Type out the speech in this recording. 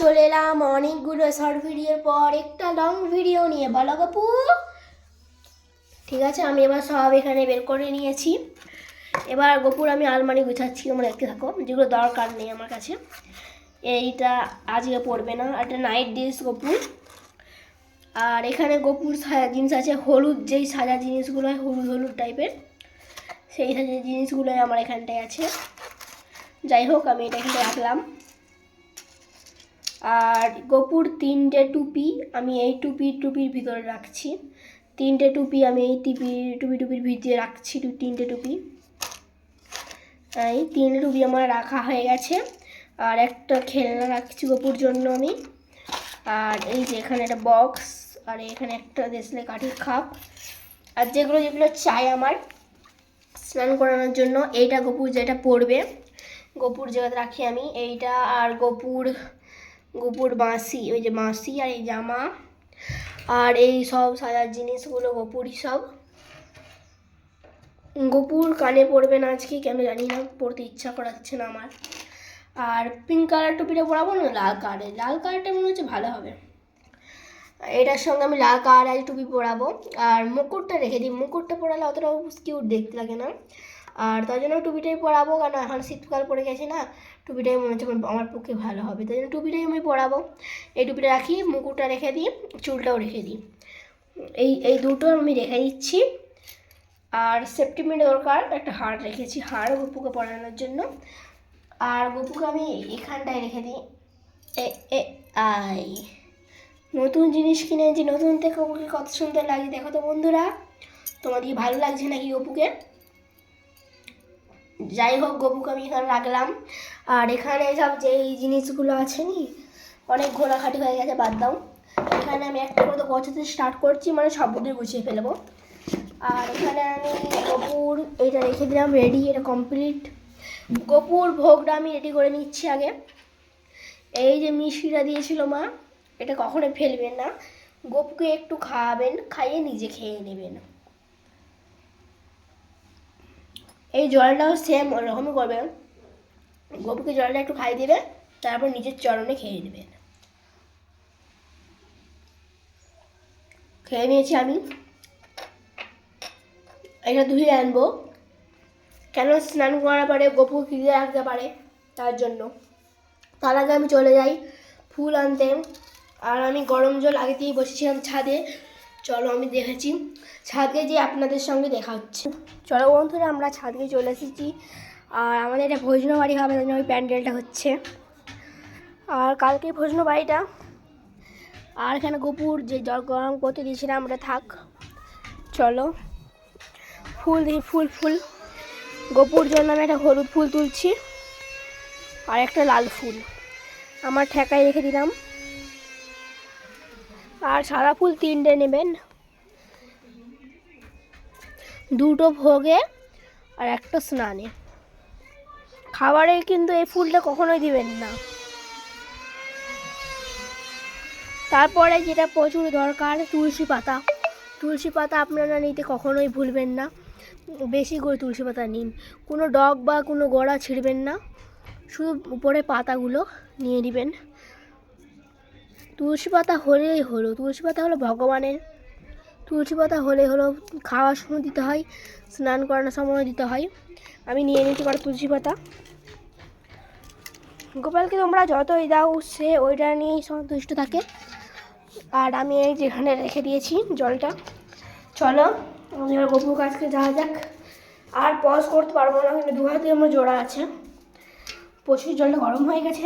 চলে এলাম অনেকগুলো শর্ট ভিডিওর পর একটা লং ভিডিও নিয়ে। বলো গপু। ঠিক আছে, আমি এবার সব এখানে বের করে নিয়েছি। এবার গপুর আমি আলমারি গুছাচ্ছি, তোমরা দেখতে থাকো। যেগুলো দরকার নেই আমার কাছে, এইটা আজকে পড়বে না। একটা নাইট ড্রেস গপুর। আর এখানে গপুর সাজা জিনিস আছে, হলুদ যেই সাজা জিনিসগুলো হয়, হলুদ হলুদ টাইপের, সেই সাজা জিনিসগুলোই আমার এখানটায় আছে। যাই হোক, আমি এটা এখানে রাখলাম। আর গপুর 3টে টুপি আমি এই টুপির ভিতরে রাখছি। 3টে টুপি আমি এই টুপির ভিতরে রাখছি। 3টে টুপি, এই 3টে টুপি আমার রাখা হয়ে গেছে। আর একটা খেলনা রাখছি গপুর জন্য আমি। আর এই যে এখানে একটা বক্স, আর এখানে একটা দেশলে কাঠের খাপ। আর যেগুলো চাই আমার স্নান করানোর জন্য, এইটা গপুর যেটা পড়বে, গপুর জায়গাতে রাখি আমি এইটা। আর গপুর বাঁশি, ওই যে বাঁশি, আর এই জামা, আর এই সব সাজার জিনিসগুলো গপুরই সব। গপুর কানে পড়বে না আজকে, কেন জানি না, পড়তে ইচ্ছা করাচ্ছে না আমার। আর পিঙ্ক কালার টুপিটা পরাবো না, লাল কালারটা মনে হচ্ছে ভালো হবে। এটার সঙ্গে আমি লাল কালার টুপি পরাবো। আর মুকুটটা রেখে দিই, মুকুটটা পরালে অতটাও কিউট দেখতে লাগে না। আর তাই জন্য টুপিটাই পরাবো, কারণ এখন শীতকাল পড়ে গেছে না, টুপিটাই মনে হচ্ছে আমার পক্ষে ভালো হবে, তাই জন্য টুপিটাই আমি পরাবো। এই টুপিটা রাখি, মুকুটটা রেখে দিই, চুলটাও রেখে দিই। এই দুটো আমি রেখে দিচ্ছি। আর সেফটিপিন দরকার, একটা হার রেখেছি, হার গপুকে পরানোর জন্য। আর গপুকে আমি এখানটায় রেখে দিই। নতুন জিনিস কিনেছি, নতুন থেকে গপুকে কত সুন্দর লাগছে দেখো তো বন্ধুরা। তোমাদের ভালো লাগছে নাকি গপুকে? যাই হোক, গপুকে আমি এখানে রাখলাম। আর এখানে সব যে এই জিনিসগুলো আছে নি, অনেক ঘোরাঘাটি হয়ে গেছে, বাদ দাও। এখানে আমি একটা করে তো গোছাতে স্টার্ট করছি, মানে সবগুলোই গুছিয়ে ফেলবো। আর এখানে আমি গপুর এটা রেখে দিলাম রেডি, এটা কমপ্লিট। গপুর ভোগটা আমি রেডি করে নিচ্ছি আগে। এই যে মিষ্টিটা দিয়েছিল মা, এটা কখনো ফেলবেন না, গপুকে একটু খাওয়াবেন, খাইয়ে নিজে খেয়ে নেবেন। এই জলটাও সেম ওরকমই করবেন, গপুকে জলটা একটু খাইয়ে দেবে, তারপর নিজের চরণে খেয়ে নেবেন। খেয়ে নিয়েছি আমি, এটা ধুয়ে আনবো, কেন স্নান করার পরে গপু খিদে রাখতে পারে, তার জন্য। তার আগে আমি চলে যাই ফুল আনতে। আর আমি গরম জল আগে দিয়েই বসেছিলাম ছাদে। চলো আমি দেখেছি ছাদে, যে আপনাদের সঙ্গে দেখা হচ্ছে। চলো বন্ধুরা, আমরা ছাদে চলে এসেছি। আর আমাদের এটা ভোজনো বাড়ি হবে, তাই ওই প্যান্ডেলটা হচ্ছে। আর কালকে ভোজনো বাড়িটা। আর এখানে গপুর যে জল গরম করতে দিয়েছিলাম আমরা, থাক। চলো ফুল দিই, ফুল গপুর জন্য আমি একটা হলুদ ফুল তুলছি, আর একটা লাল ফুল আমার ঠেকায় রেখে দিলাম। আর সাদা ফুল 3টে নেবেন, 2টো ভোগে আর একটা স্নানে। খাবারে কিন্তু এই ফুলটা কখনোই দিবেন না। তারপরে যেটা প্রচুর দরকার, তুলসী পাতা আপনারা নিতে কখনোই ভুলবেন না। বেশি করে তুলসী পাতা নিন, কোনো ডগ বা কোনো গোড়া ছিঁড়বেন না, শুধু উপরে পাতাগুলো নিয়ে নেবেন। তুলসী পাতা হলেই হলো, তুলসী পাতা হলো ভগবানের। তুলসী পাতা হলো, খাওয়ার সময় দিতে হয়, স্নান করানোর সময় দিতে হয়। আমি নিয়ে নিতে পারি তুলসী পাতা। গোপালকে তোমরা যতই দাও, সে ওইটা নিয়েই সন্তুষ্ট থাকে। আর আমি এই যেখানে রেখে দিয়েছি জলটা। চলো আমি এবার গপুর কাছকে যাওয়া যাক। আর পজ করতে পারবো না, কিন্তু 2 হাতে আমার জোড়া আছে, প্রচুর জলটা গরম হয়ে গেছে।